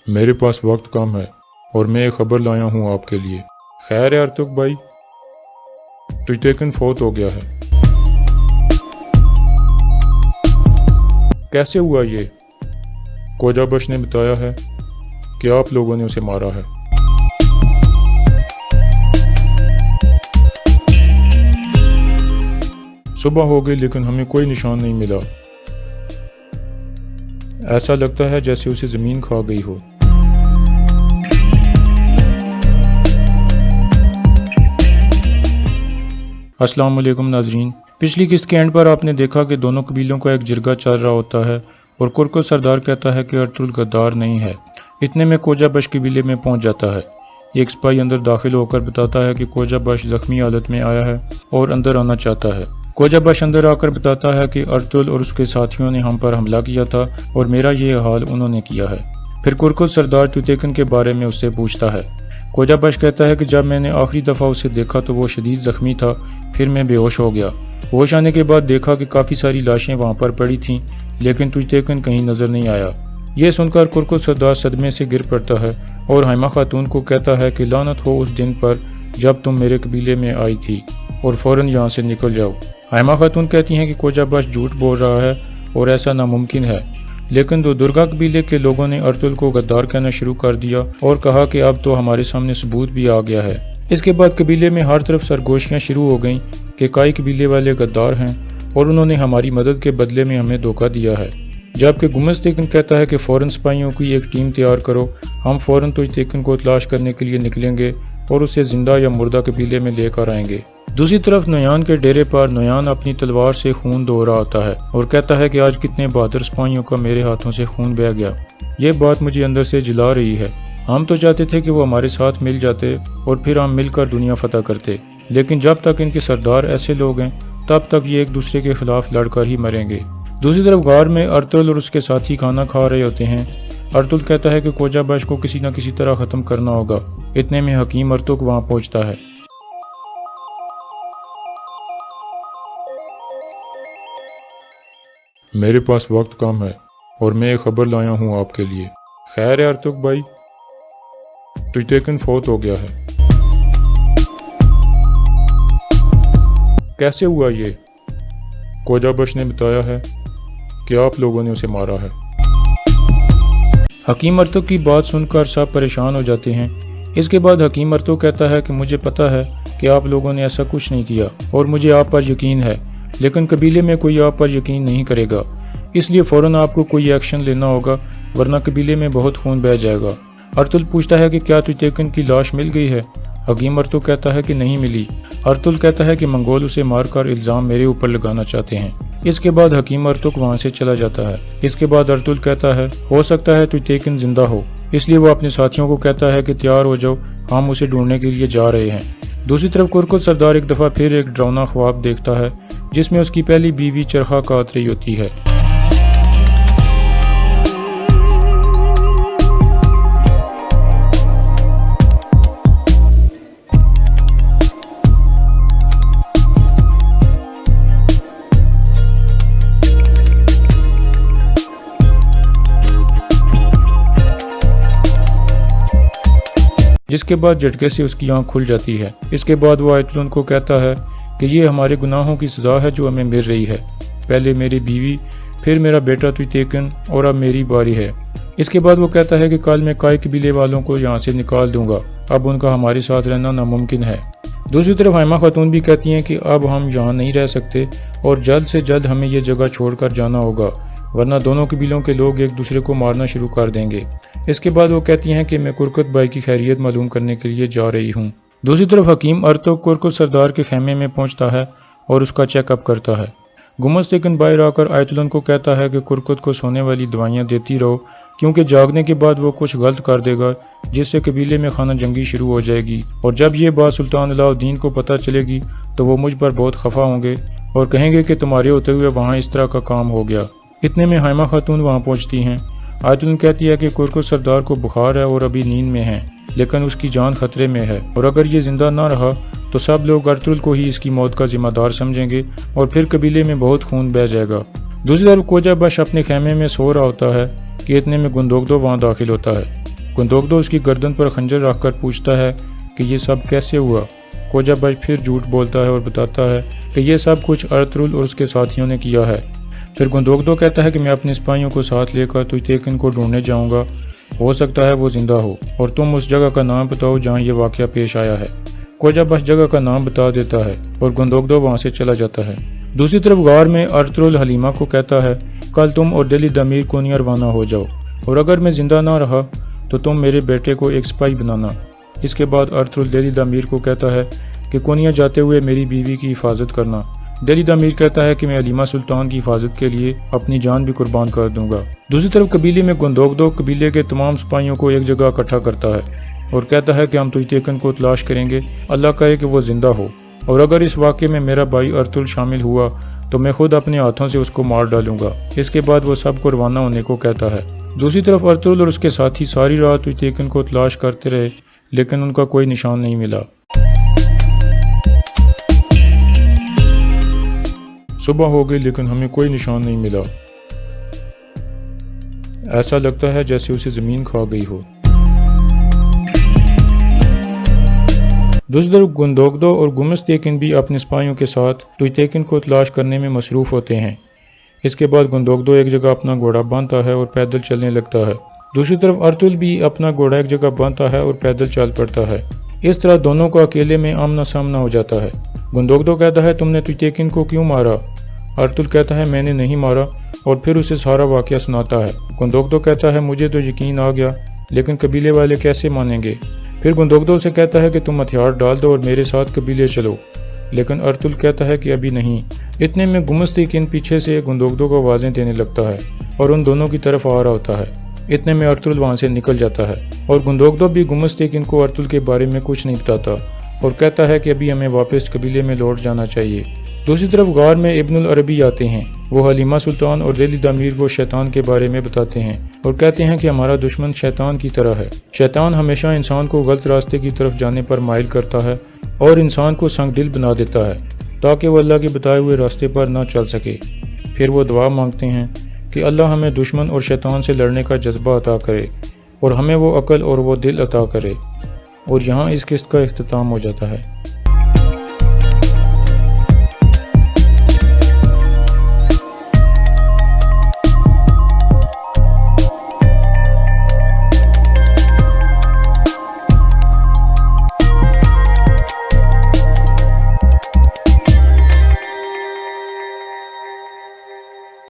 मेरे पास वक्त कम है और मैं एक खबर लाया हूँ आपके लिए। खैर है अर्तुग भाई, तुजतेकन फौत हो गया है। कैसे हुआ ये? कोजाबश ने बताया है कि आप लोगों ने उसे मारा है। सुबह हो गई लेकिन हमें कोई निशान नहीं मिला। ऐसा लगता है जैसे उसे जमीन खा गई हो। अस्सलाम वालेकुम नाजरीन, पिछली किस्त के एंड पर आपने देखा कि दोनों कबीलों का एक जिरगा चल रहा होता है और कुरकुत सरदार कहता है कि अर्तुल गद्दार नहीं है। इतने में कोजाबश कबीले में पहुंच जाता है। एक सिपाही अंदर दाखिल होकर बताता है कि कोजाबश जख्मी हालत में आया है और अंदर आना चाहता है। कोजाबश अंदर आकर बताता है कि अर्तुल और उसके साथियों ने हम पर हमला किया था और मेरा ये हाल उन्होंने किया है। फिर कुरकुत सरदार तुजतेकन के बारे में उससे पूछता है। कोजाबश कहता है कि जब मैंने आखिरी दफ़ा उसे देखा तो वो शदीद जख्मी था, फिर मैं बेहोश हो गया। होश आने के बाद देखा कि काफ़ी सारी लाशें वहाँ पर पड़ी थीं, लेकिन तुजतेकन कहीं नज़र नहीं आया। ये सुनकर कुरकुत सरदार सदमे से गिर पड़ता है और हाइमा खातून को कहता है कि लानत हो उस दिन पर जब तुम मेरे कबीले में आई थी और फ़ौरन यहाँ से निकल जाओ। हाइमा खातून कहती हैं कि कोजाबश झूठ बोल रहा है और ऐसा नामुमकिन है, लेकिन दो दुर्गा कबीले के लोगों ने अर्तुल को गद्दार कहना शुरू कर दिया और कहा कि अब तो हमारे सामने सबूत भी आ गया है। इसके बाद कबीले में हर तरफ सरगोशियाँ शुरू हो गईं कि काई कबीले वाले गद्दार हैं और उन्होंने हमारी मदद के बदले में हमें धोखा दिया है। जबकि गुमस्तेकन कहता है कि फ़ौरन सिपाहियों की एक टीम तैयार करो, हम फ़ौरन तुजतेकन को तलाश करने के लिए निकलेंगे और उसे जिंदा या मुर्दा कबीले में लेकर आएंगे। दूसरी तरफ नोयान के डेरे पर नोयान अपनी तलवार से खून धो रहा होता है और कहता है कि आज कितने बहादुर सिपाहियों का मेरे हाथों से खून बह गया। ये बात मुझे अंदर से जला रही है। हम तो चाहते थे कि वो हमारे साथ मिल जाते और फिर हम मिलकर दुनिया फतह करते, लेकिन जब तक इनके सरदार ऐसे लोग हैं तब तक ये एक दूसरे के खिलाफ लड़कर ही मरेंगे। दूसरी तरफ गार में अर्तुल और उसके साथी खाना खा रहे होते हैं। अर्तुल कहता है कि कोजाबश को किसी न किसी तरह खत्म करना होगा। इतने में हकीम अर्तुग वहां पहुंचता है। मेरे पास वक्त कम है और मैं एक खबर लाया हूँ आपके लिए। खैर है अर्तुग भाई, तुजतेकन फौत हो गया है। कैसे हुआ ये? कोजाबश ने बताया है कि आप लोगों ने उसे मारा है। हकीम अर्तुग की बात सुनकर सब परेशान हो जाते हैं। इसके बाद हकीम अर्तुग कहता है कि मुझे पता है कि आप लोगों ने ऐसा कुछ नहीं किया और मुझे आप पर यकीन है, लेकिन कबीले में कोई आप पर यकीन नहीं करेगा, इसलिए फ़ौरन आपको कोई एक्शन लेना होगा, वरना कबीले में बहुत खून बह जाएगा। अर्तुल पूछता है कि क्या तुजतेकन की लाश मिल गई है? हकीम अर्तुग कहता है कि नहीं मिली। अर्तुल कहता है कि मंगोल उसे मारकर इल्ज़ाम मेरे ऊपर लगाना चाहते हैं। इसके बाद हकीम अर्तुग वहाँ से चला जाता है। इसके बाद अर्तुल कहता है हो सकता है तुजतेकन जिंदा हो, इसलिए वो अपने साथियों को कहता है कि तैयार हो जाओ, हम उसे ढूंढने के लिए जा रहे हैं। दूसरी तरफ कुरकुत सरदार एक दफ़ा फिर एक डरावना ख्वाब देखता है जिसमें उसकी पहली बीवी चरखा काट रही होती है। जिसके बाद झटके से उसकी आंख खुल जाती है। इसके बाद वो आयतुल को कहता है कि ये हमारे गुनाहों की सज़ा है जो हमें मिल रही है। पहले मेरी बीवी, फिर मेरा बेटा तुजतेकन और अब मेरी बारी है। इसके बाद वो कहता है कि कल मैं काई कबीले वालों को यहाँ से निकाल दूंगा, अब उनका हमारे साथ रहना नामुमकिन है। दूसरी तरफ हाइमा खातून भी कहती हैं कि अब हम यहाँ नहीं रह सकते और जल्द से जल्द हमें ये जगह छोड़कर जाना होगा, वरना दोनों कबीलों के लोग एक दूसरे को मारना शुरू कर देंगे। इसके बाद वो कहती हैं कि मैं कुरकुत भाई की खैरियत मालूम करने के लिए जा रही हूँ। दूसरी तरफ हकीम अर्तुग कुरकुत सरदार के खेमे में पहुँचता है और उसका चेकअप करता है। गुमस्तेकन बाहर आकर आयतुल को कहता है कि कुरकुत को सोने वाली दवाइयाँ देती रहो, क्योंकि जागने के बाद वो कुछ गलत कर देगा जिससे कबीले में खाना जंगी शुरू हो जाएगी, और जब ये बात सुल्तान अलाउद्दीन को पता चलेगी तो वो मुझ पर बहुत खफा होंगे और कहेंगे कि तुम्हारे होते हुए वहाँ इस तरह का काम हो गया। इतने में हाइमा खातून वहाँ पहुँचती हैं। आयतुल कहती है कि कुरकुत सरदार को बुखार है और अभी नींद में है, लेकिन उसकी जान खतरे में है और अगर ये जिंदा ना रहा तो सब लोग अर्तुल को ही इसकी मौत का जिम्मेदार समझेंगे और फिर कबीले में बहुत खून बह जाएगा। दूसरी तरफ कोजाबश अपने खेमे में सो रहा होता है कि इतने में गुंदोगदो वहाँ दाखिल होता है। गंदोगदो उसकी गर्दन पर खंजर रखकर पूछता है कि ये सब कैसे हुआ। कोजा बश फिर झूठ बोलता है और बताता है कि ये सब कुछ अर्तुगरुल और उसके साथियों ने किया है। फिर गंदोगदो कहता है कि मैं अपने सिपाहियों को साथ लेकर तुर्तेकिन को ढूंढने जाऊंगा, हो सकता है वो जिंदा हो, और तुम उस जगह का नाम बताओ जहाँ ये वाकया पेश आया है। कोजा बश जगह का नाम बता देता है और गंदोगदो वहाँ से चला जाता है। दूसरी तरफ गार में अर्तुगरुल हलीमा को कहता है, कल तुम और दिली दामीर कोनिया रवाना हो जाओ, और अगर मैं जिंदा ना रहा तो तुम मेरे बेटे को एक सिपाही बनाना। इसके बाद अर्तुगरुल दिली दामीर को कहता है कि कोनिया जाते हुए मेरी बीवी की हिफाजत करना। दिली दामीर कहता है कि मैं हलीमा सुल्तान की हिफाजत के लिए अपनी जान भी कुर्बान कर दूंगा। दूसरी तरफ कबीले में गंदोगदो कबीले के तमाम सिपाहियों को एक जगह इकट्ठा करता है और कहता है कि हम तुर्तेकिन को तलाश करेंगे, अल्लाह करे कि वो जिंदा हो, और अगर इस वाक़े में मेरा भाई अर्तुगरुल शामिल हुआ तो मैं खुद अपने हाथों से उसको मार डालूंगा। इसके बाद वो सबको रवाना होने को कहता है। दूसरी तरफ अर्तुगरुल और उसके साथी सारी रात तुर्तेकिन को तलाश करते रहे, लेकिन उनका कोई निशान नहीं मिला। सुबह हो गई लेकिन हमें कोई निशान नहीं मिला। ऐसा लगता है जैसे उसे जमीन खा गई हो। दूसरी तरफ गंदोगदो और गुमस्तेकिन भी अपने सिपाहियों के साथ तुर्तेकिन को तलाश करने में मसरूफ होते हैं। इसके बाद गंदोगदो एक जगह अपना घोड़ा बांधता है और पैदल चलने लगता है। दूसरी तरफ अर्तुगरुल भी अपना घोड़ा एक जगह बांधता है और पैदल चल पड़ता है। इस तरह दोनों को अकेले में आमना सामना हो जाता है। गंदोगदो कहता है, तुमने तुर्तेकिन को क्यों मारा? अर्तुगरुल कहता है, मैंने नहीं मारा, और फिर उसे सारा वाकया सुनाता है। गंदोगदो कहता है, मुझे तो यकीन आ गया, लेकिन कबीले वाले कैसे मानेंगे? फिर गंदोगदो से कहता है कि तुम हथियार डाल दो और मेरे साथ कबीले चलो, लेकिन अर्तुगरुल कहता है कि अभी नहीं। इतने में गुमस्तेकिन पीछे से गंदोगदो को आवाज़ें देने लगता है और उन दोनों की तरफ आ रहा होता है। इतने में अर्तुगरुल वहाँ से निकल जाता है और गंदोगदो भी गुमस्तेकिन को अर्तुगरुल के बारे में कुछ नहीं बताता और कहता है कि अभी हमें वापस कबीले में लौट जाना चाहिए। दूसरी तरफ गार में इब्नुल अरबी आते हैं। वो हलीमा सुल्तान और दिली दामीर को शैतान के बारे में बताते हैं और कहते हैं कि हमारा दुश्मन शैतान की तरह है। शैतान हमेशा इंसान को गलत रास्ते की तरफ जाने पर माइल करता है और इंसान को संगदिल बना देता है ताकि वो अल्लाह के बताए हुए रास्ते पर ना चल सके। फिर वो दुआ मांगते हैं कि अल्लाह हमें दुश्मन और शैतान से लड़ने का जज्बा अता करे और हमें वो अक्ल और वो दिल अता करे। और यहाँ इस किस्त का इख्तिताम हो जाता है।